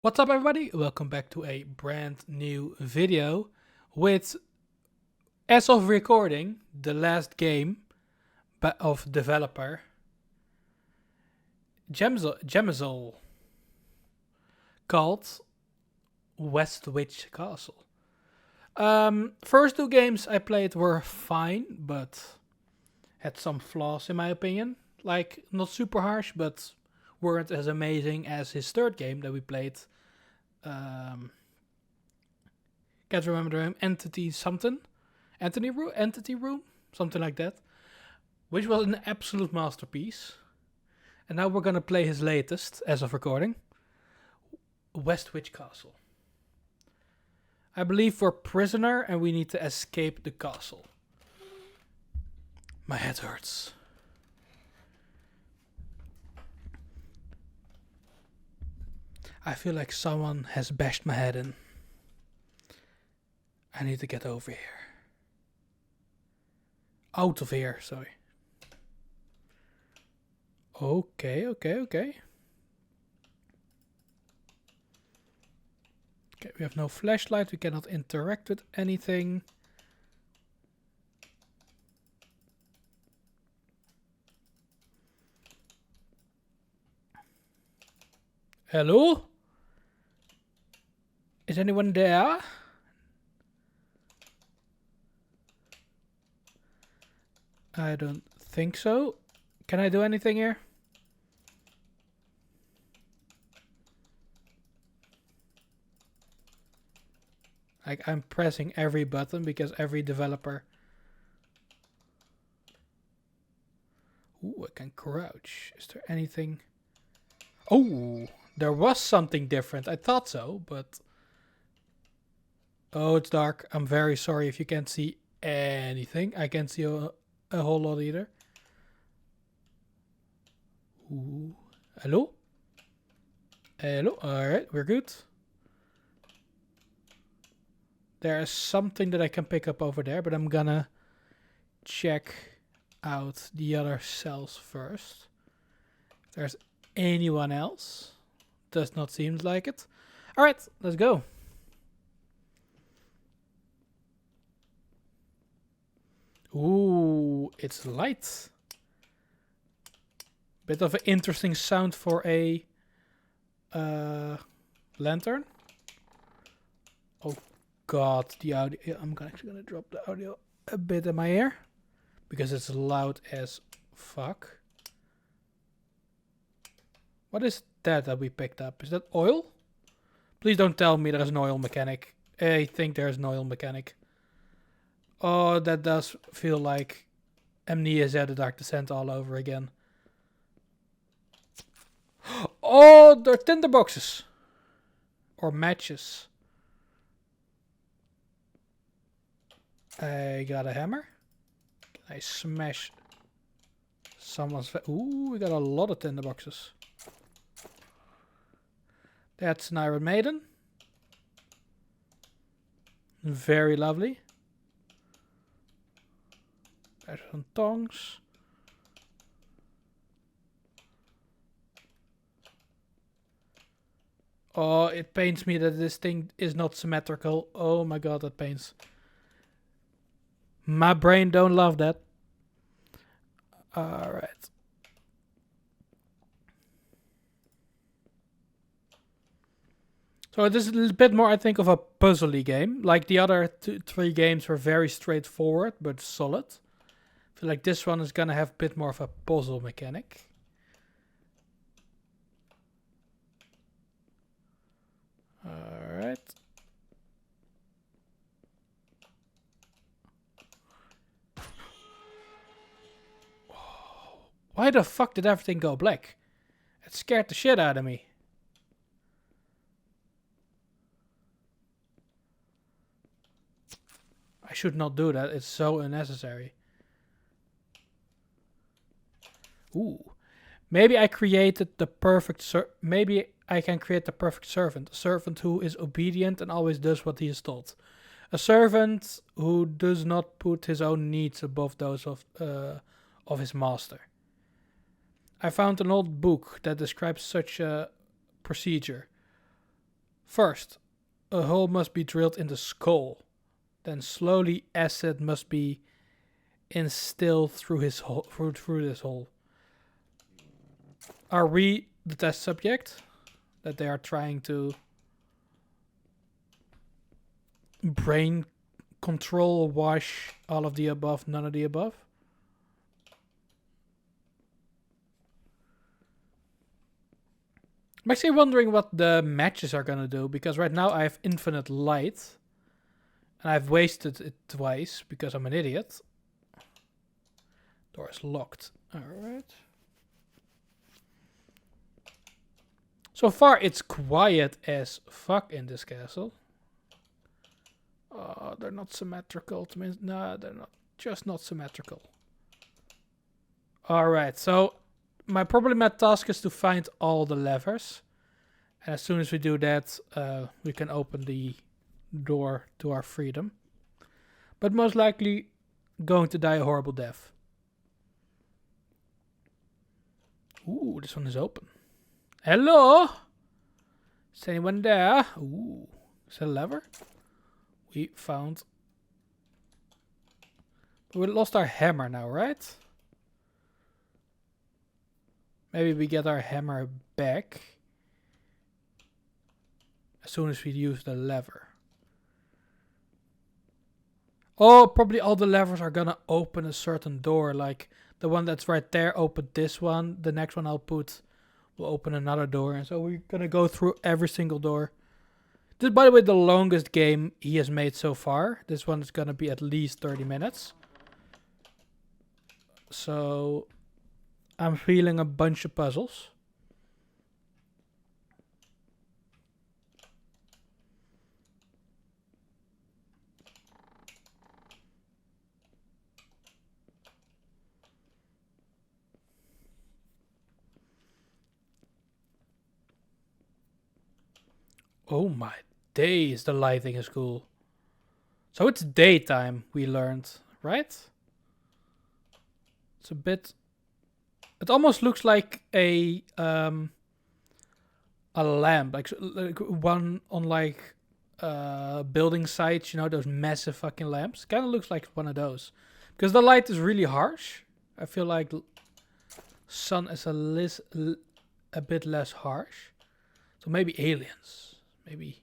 What's up, everybody? Welcome back to a brand new video with, as of recording, the last game of developer Gemzol called Westwich Castle. First two games I played were fine, but had some flaws in my opinion. Like, not super harsh, but weren't as amazing as his third game that we played. Can't remember the name. Entity Room, something like that, which was an absolute masterpiece. And now we're gonna play his latest, as of recording, Westwich Castle. I believe we're prisoner and we need to escape the castle. My head hurts. I feel like someone has bashed my head in. I need to get over here. Out of here, sorry. Okay. Okay, we have no flashlight. We cannot interact with anything. Hello? Is anyone there? I don't think so. Can I do anything here? Like, I'm pressing every button because every developer... Ooh, I can crouch. Is there anything... Oh, there was something different. I thought so, but... Oh, it's dark. I'm very sorry if you can't see anything. I can't see a whole lot either. Ooh. Hello? Hello? Alright, we're good. There is something that I can pick up over there, but I'm gonna check out the other cells first. If there's anyone else. Does not seem like it. Alright, let's go. Ooh, it's light. Bit of an interesting sound for a lantern. Oh god, the audio. I'm actually gonna drop the audio a bit in my ear because it's loud as fuck. What is that we picked up? Is that oil? Please don't tell me there's an oil mechanic. I think there's an oil mechanic. Oh, that does feel like Amnesia the Dark Descent all over again. Oh, they're tinder boxes. Or matches. I got a hammer. Can I smash someone's... Ooh, we got a lot of tinder boxes. That's an Iron Maiden. Very lovely. There's some tongs. Oh, it pains me that this thing is not symmetrical. Oh my god, that pains. My brain don't love that. Alright. So this is a bit more, I think, of a puzzly game. Like the other three games were very straightforward, but solid. I feel like this one is gonna have a bit more of a puzzle mechanic. Alright. Why the fuck did everything go black? It scared the shit out of me. I should not do that. It's so unnecessary. Ooh. Maybe I created the perfect... Maybe I can create the perfect servant. A servant who is obedient and always does what he is told. A servant who does not put his own needs above those of his master. I found an old book that describes such a procedure. First, a hole must be drilled in the skull. Then slowly acid must be instilled through his hole, through this hole. Are we the test subject that they are trying to brain control, wash, all of the above, none of the above? I'm actually wondering what the matches are gonna do, because right now I have infinite light and I've wasted it twice because I'm an idiot. Door is locked. Alright. So far it's quiet as fuck in this castle. Oh, they're not symmetrical. No, they're not. Just not symmetrical. Alright, so my task is to find all the levers. And as soon as we do that, we can open the door to our freedom. But most likely going to die a horrible death. Ooh, this one is open. Hello? Is anyone there? Ooh, is that a lever? We found... We lost our hammer now, right? Maybe we get our hammer back as soon as we use the lever. Oh, probably all the levers are gonna open a certain door. Like the one that's right there opened this one. The next one I'll put will open another door. And so we're gonna go through every single door. This is, by the way, the longest game he has made so far. This one is gonna be at least 30 minutes. So I'm feeling a bunch of puzzles. Oh my days, the lighting is cool. So it's daytime, we learned, right? It's a bit... It almost looks like a lamp, like one on like building sites, you know, those massive fucking lamps. Kind of looks like one of those, because the light is really harsh. I feel like sun is a bit less harsh. So maybe aliens, maybe.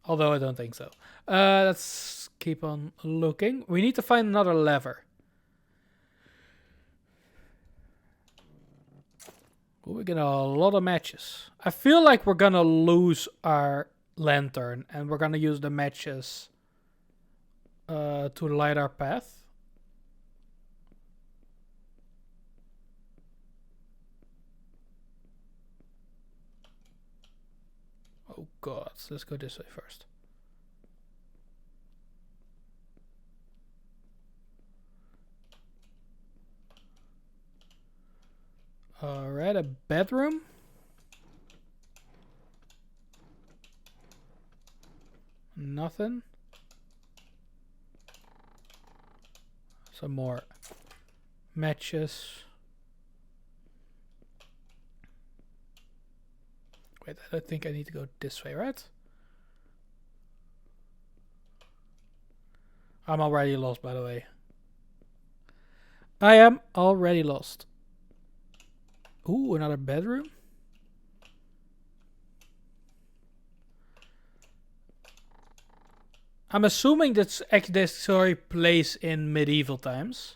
Although I don't think so. Let's keep on looking. We need to find another lever. We get a lot of matches. I feel like we're gonna lose our lantern and we're gonna use the matches to light our path. Oh god, let's go this way first. Alright, a bedroom. Nothing. Some more matches. Wait, I don't think I need to go this way, right? I'm already lost, by the way. I am already lost. Ooh, another bedroom. I'm assuming this story plays in medieval times.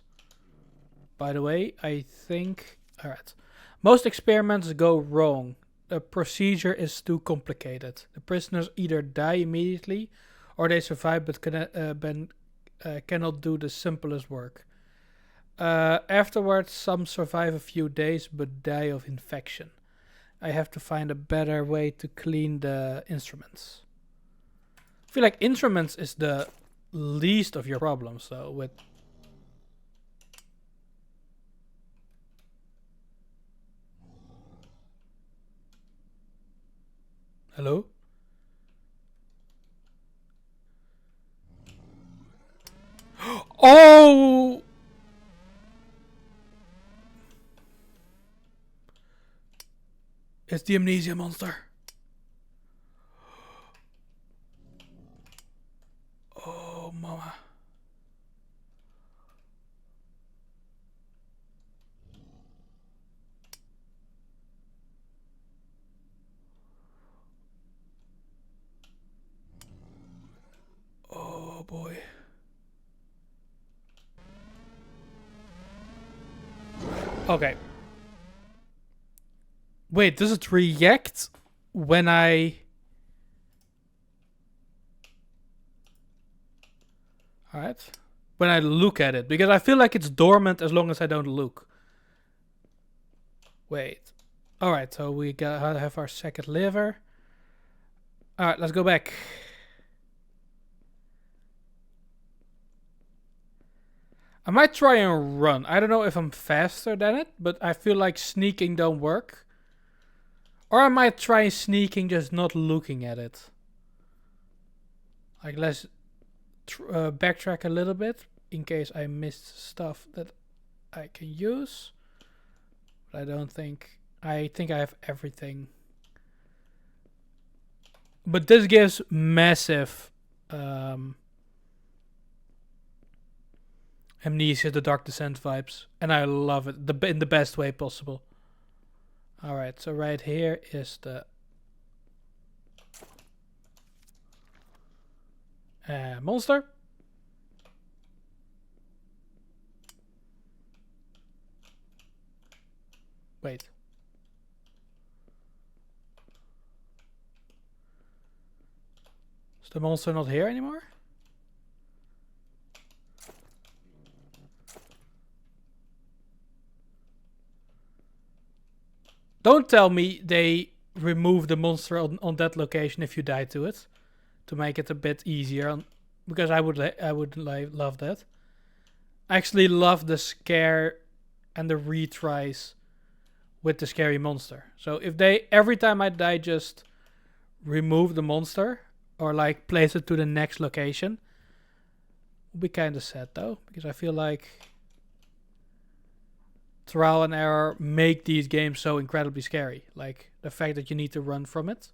By the way, I think... Alright. Most experiments go wrong. The procedure is too complicated. The prisoners either die immediately or they survive but cannot do the simplest work. Afterwards, some survive a few days but die of infection. I have to find a better way to clean the instruments. I feel like instruments is the least of your problems, though. With hello? Oh! It's the amnesia monster. Okay. Wait, does it react when I... Alright. When I look at it. Because I feel like it's dormant as long as I don't look. Wait. Alright, so we have our second liver. Alright, let's go back. I might try and run. I don't know if I'm faster than it, but I feel like sneaking don't work. Or I might try sneaking just not looking at it. Like, let's backtrack a little bit in case I missed stuff that I can use. But I don't think... I think I have everything. But this gives massive Amnesia, The Dark Descent vibes. And I love it in the best way possible. Alright, so right here is the... monster. Wait. Is the monster not here anymore? Don't tell me they remove the monster on that location if you die to it, to make it a bit easier. Because I would love that. I actually love the scare and the retries with the scary monster. So if they every time I die just remove the monster or like place it to the next location, would be kind of sad though, because I feel like trial and error make these games so incredibly scary. Like the fact that you need to run from it.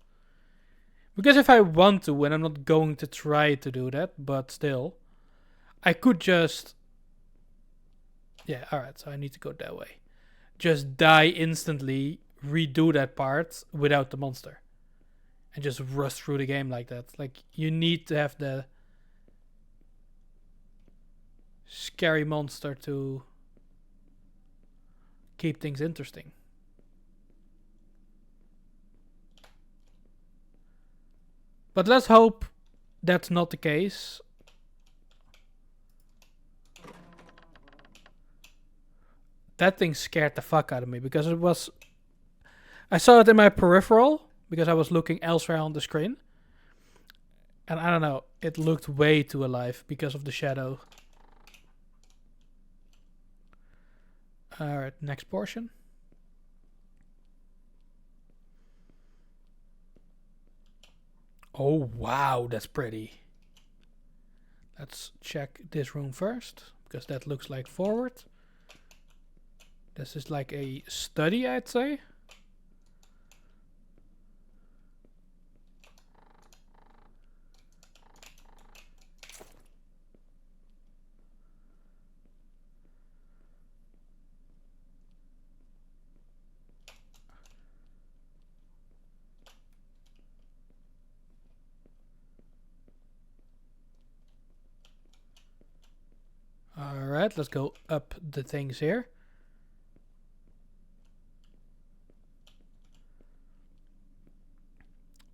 Because if I want to, and I'm not going to try to do that, but still, I could just... Yeah, alright, so I need to go that way. Just die instantly, redo that part without the monster. And just rush through the game like that. Like, you need to have the scary monster to keep things interesting. But let's hope that's not the case. That thing scared the fuck out of me because it was... I saw it in my peripheral because I was looking elsewhere on the screen. And I don't know, it looked way too alive because of the shadow. Alright, next portion. Oh, wow, that's pretty. Let's check this room first, because that looks like forward. This is like a study, I'd say. Alright, let's go up the things here.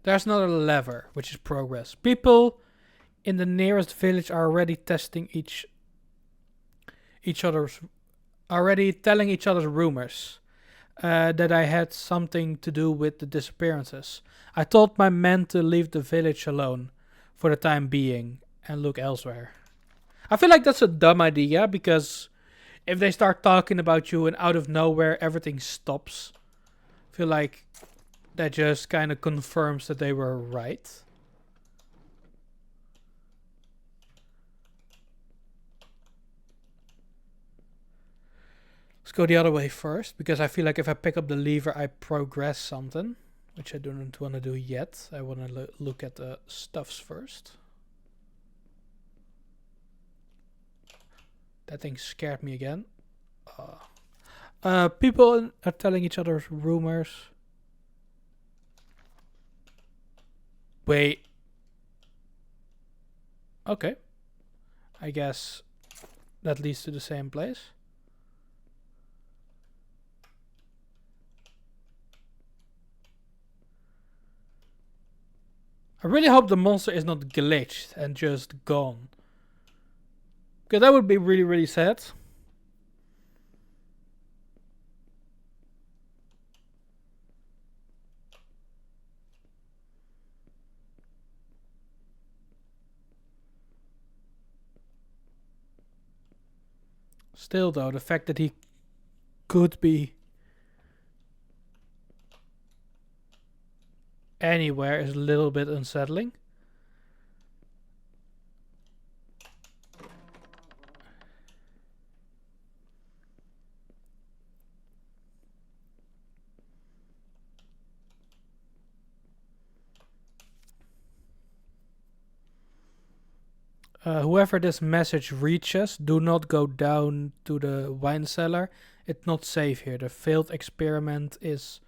There's another lever, which is progress. People in the nearest village are already testing each other's... already telling each other's rumors. That I had something to do with the disappearances. I told my men to leave the village alone for the time being and look elsewhere. I feel like that's a dumb idea because if they start talking about you and out of nowhere everything stops, I feel like that just kind of confirms that they were right. Let's go the other way first, because I feel like if I pick up the lever, I progress something, which I don't want to do yet. I want to look at the stuffs first. That thing scared me again. People are telling each other rumors. Wait. Okay. I guess that leads to the same place. I really hope the monster is not glitched and just gone. Because that would be really, really sad. Still though, the fact that he could be anywhere is a little bit unsettling. Whoever this message reaches, do not go down to the wine cellar. It's not safe here. The failed experiment is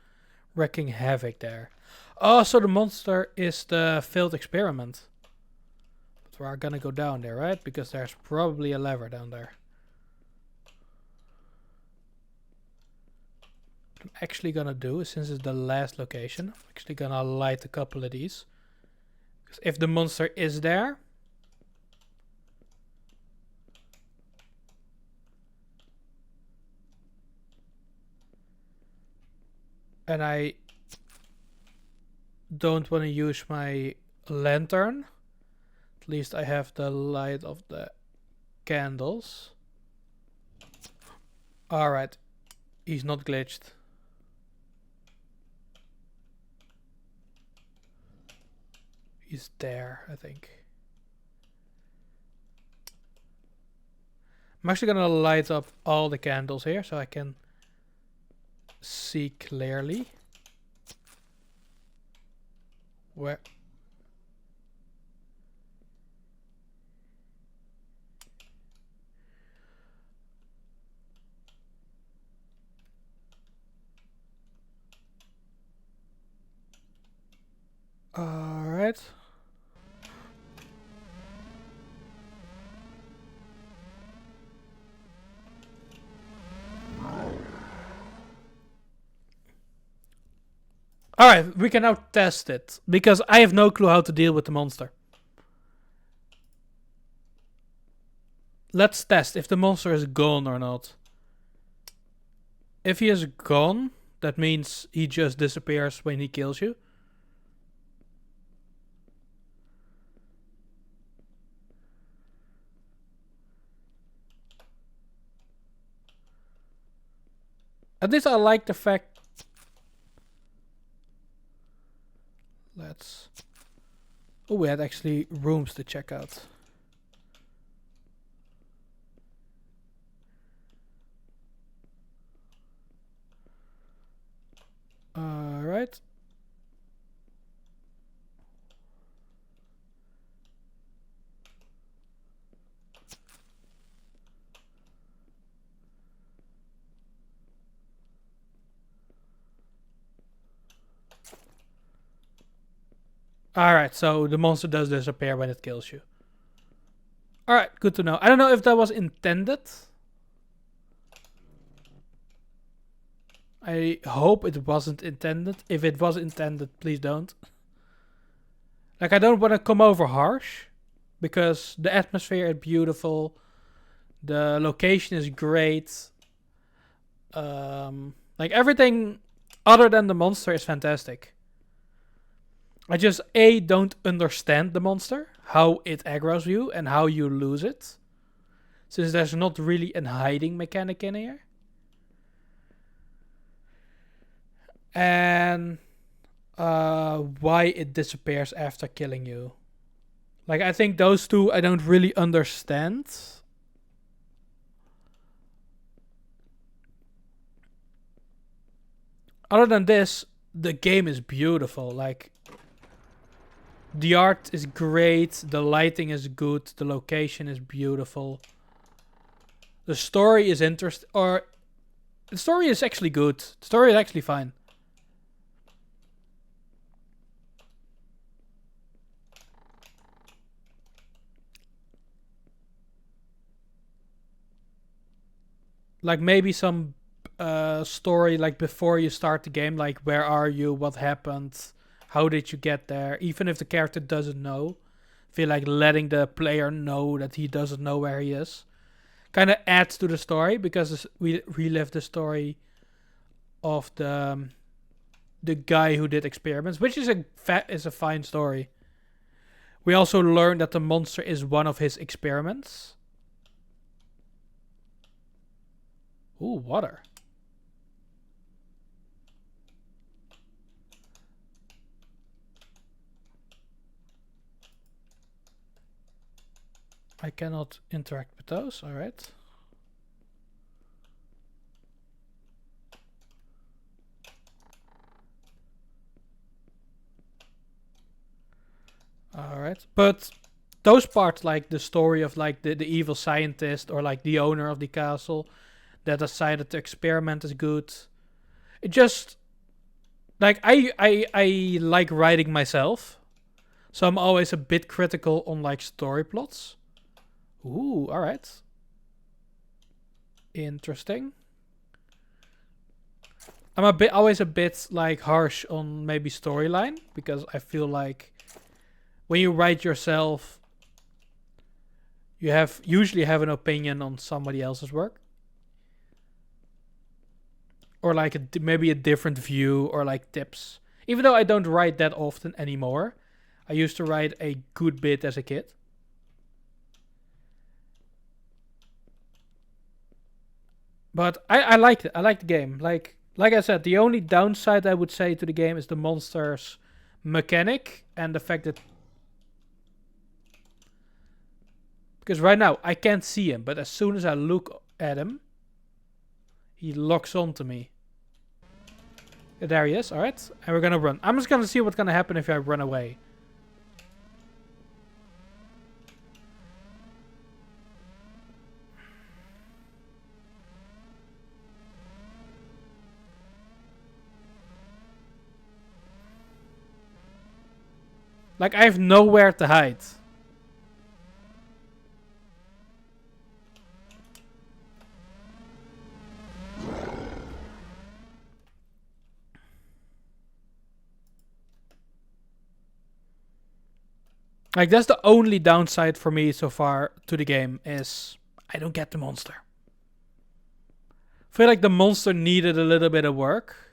wreaking havoc there. Oh, so the monster is the failed experiment. But we're gonna go down there, right? Because there's probably a lever down there. What I'm actually gonna do, since it's the last location, I'm actually gonna light a couple of these. Because if the monster is there... and I don't want to use my lantern. At least I have the light of the candles. Alright. He's not glitched. He's there, I think. I'm actually gonna light up all the candles here so I can see clearly. Where? Alright. Alright, we can now test it. Because I have no clue how to deal with the monster. Let's test if the monster is gone or not. If he is gone, that means he just disappears when he kills you. At least I like the fact... Let's... Oh, we had actually rooms to check out. Alright. Alright, so the monster does disappear when it kills you. Alright, good to know. I don't know if that was intended. I hope it wasn't intended. If it was intended, please don't. Like, I don't want to come over harsh. Because the atmosphere is beautiful. The location is great. Like, everything other than the monster is fantastic. I just, A, don't understand the monster. How it aggroes you and how you lose it. Since there's not really a hiding mechanic in here. And why it disappears after killing you. Like, I think those two I don't really understand. Other than this, the game is beautiful. Like, the art is great, the lighting is good, the location is beautiful. The story is interesting, or the story is actually good. The story is actually fine. Like, maybe some story like before you start the game, like where are you, what happened, How did you get there? Even if the character doesn't know, I feel like letting the player know that he doesn't know where he is kind of adds to the story, because we relive the story of the guy who did experiments, which is a fine story. We also learn that the monster is one of his experiments. Ooh, water. I cannot interact with those. All right. All right. But those parts, like the story of like the evil scientist or like the owner of the castle that decided to experiment, is good. It just like I like writing myself, so I'm always a bit critical on like story plots. Ooh, all right. Interesting. I'm always a bit like harsh on maybe storyline, because I feel like when you write yourself, you usually have an opinion on somebody else's work, or like maybe a different view, or like tips. Even though I don't write that often anymore, I used to write a good bit as a kid. But I liked it. I liked the game. Like I said, the only downside I would say to the game is the monsters mechanic, and the fact that, because right now I can't see him, but as soon as I look at him, he locks onto me. There he is. All right, and we're gonna run. I'm just gonna see what's gonna happen if I run away. Like, I have nowhere to hide. Like, that's the only downside for me so far to the game, is I don't get the monster. I feel like the monster needed a little bit of work.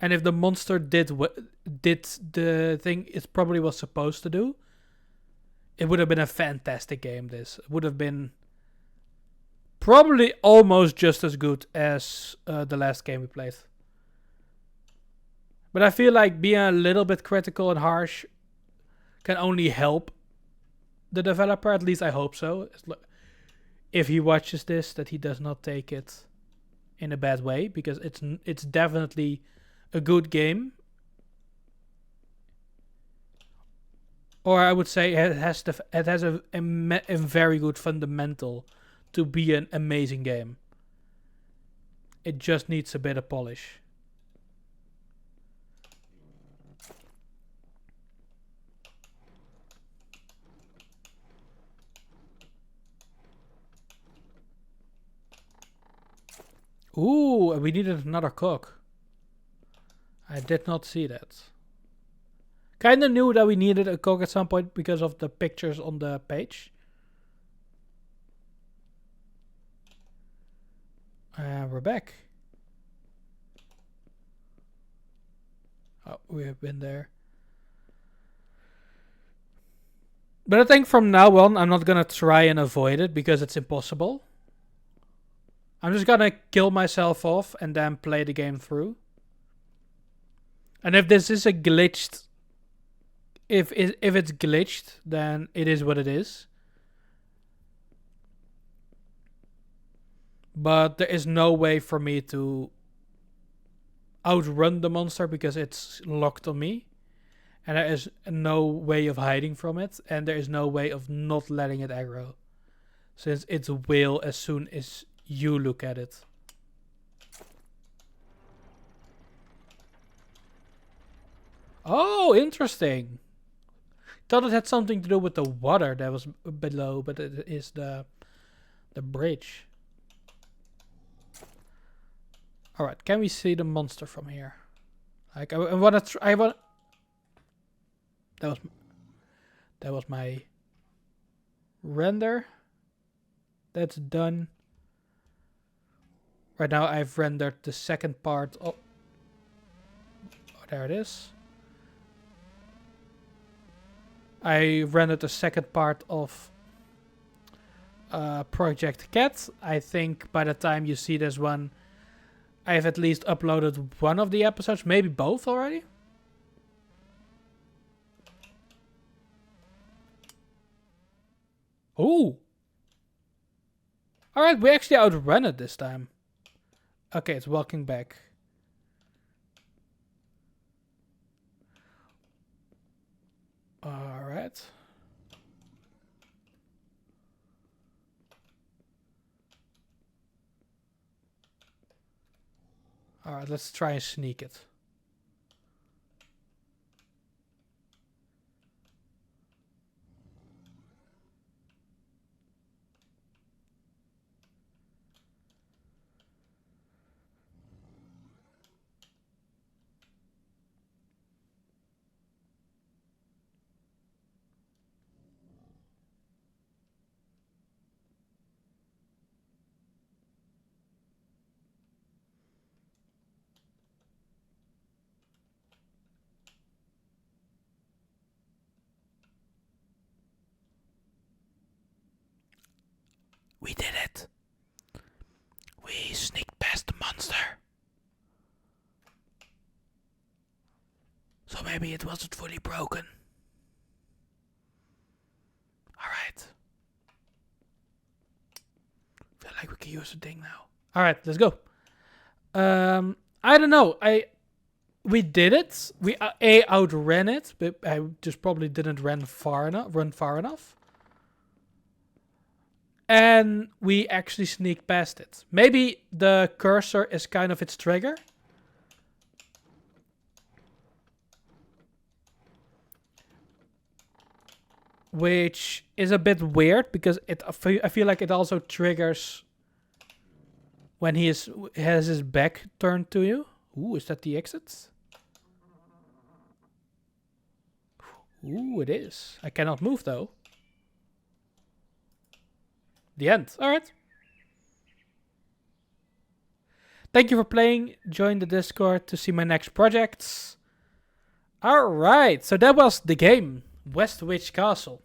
And if the monster did the thing it probably was supposed to do, it would have been a fantastic game. This would have been probably almost just as good as the last game we played. But I feel like being a little bit critical and harsh can only help the developer. At least I hope so. If he watches this, that he does not take it in a bad way, because it's definitely a good game. Or I would say it has a very good fundamental to be an amazing game. It just needs a bit of polish. Ooh, we needed another cook. I did not see that. Kinda knew that we needed a cook at some point because of the pictures on the page. We're back. Oh, we have been there. But I think from now on, I'm not gonna try and avoid it, because it's impossible. I'm just gonna kill myself off and then play the game through. And if this is a glitched... If it's glitched, then it is what it is. But there is no way for me to outrun the monster, because it's locked on me. And there is no way of hiding from it. And there is no way of not letting it aggro, since it will as soon as you look at it. Oh, interesting. Thought it had something to do with the water that was below, but it is the bridge. All right, can we see the monster from here? Like, I want to. That was my render. That's done. Right now I've rendered the second part. Oh, there it is. I rendered the second part of Project Cat. I think by the time you see this one, I've at least uploaded one of the episodes, maybe both already. Ooh. Alright, we actually outrun it this time. Okay, it's walking back. Alright. Alright, let's try and sneak it. We did it. We sneaked past the monster. So maybe it wasn't fully broken. Alright. Feel like we can use the thing now. Alright, let's go. I don't know. We did it. We outran it, but I just probably didn't run far enough. And we actually sneaked past it. Maybe the cursor is kind of its trigger. Which is a bit weird because I feel like it also triggers when he has his back turned to you. Ooh, is that the exit? Ooh, it is. I cannot move though. The end. Alright. Thank you for playing. Join the Discord to see my next projects. Alright, so that was the game. Westwich Castle.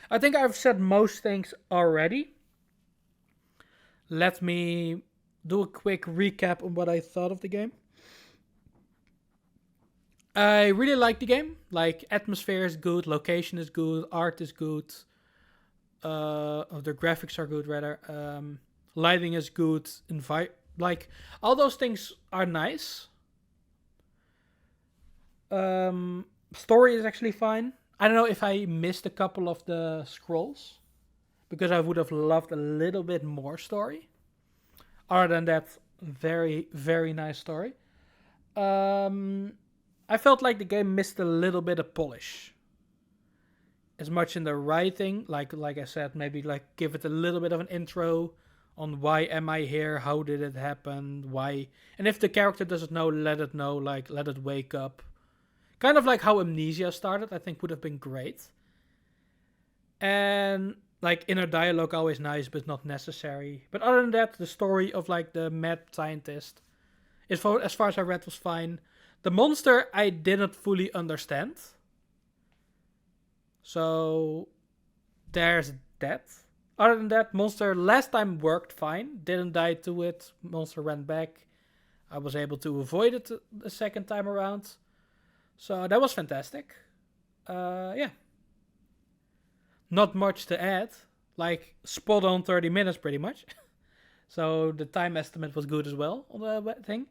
I think I've said most things already. Let me do a quick recap on what I thought of the game. I really like the game. Like, atmosphere is good, location is good, art is good. The graphics are good, rather. Lighting is good. Like, all those things are nice. Story is actually fine. I don't know if I missed a couple of the scrolls, because I would have loved a little bit more story. Other than that, very, very nice story. I felt like the game missed a little bit of polish. As much in the writing, like I said, maybe like give it a little bit of an intro on why am I here, how did it happen, why, and if the character doesn't know, let it know, like let it wake up. Kind of like how Amnesia started, I think would have been great. And like inner dialogue, always nice, but not necessary. But other than that, the story of like the mad scientist, as far as I read, was fine. The monster I didn't fully understand. So there's that. Other than that, monster last time worked fine. Didn't die to it. Monster ran back. I was able to avoid it the second time around. So that was fantastic. Yeah. Not much to add. Like, spot on 30 minutes pretty much. So the time estimate was good as well on the thing.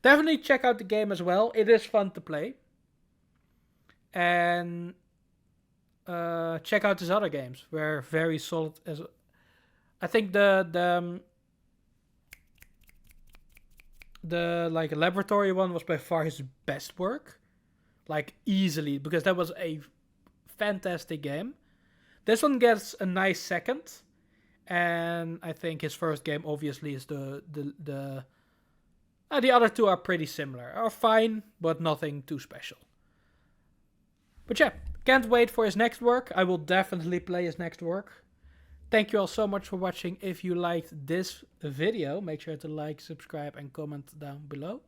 Definitely check out the game as well. It is fun to play. And check out his other games. Were very solid. I think the like laboratory one was by far his best work. Like easily, because that was a fantastic game. This one gets a nice second. And I think his first game obviously is the other two are pretty similar. Are fine, but nothing too special. But yeah, can't wait for his next work. I will definitely play his next work. Thank you all so much for watching. If you liked this video, make sure to like, subscribe, and comment down below.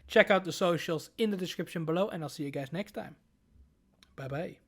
Check out the socials in the description below, and I'll see you guys next time. Bye bye.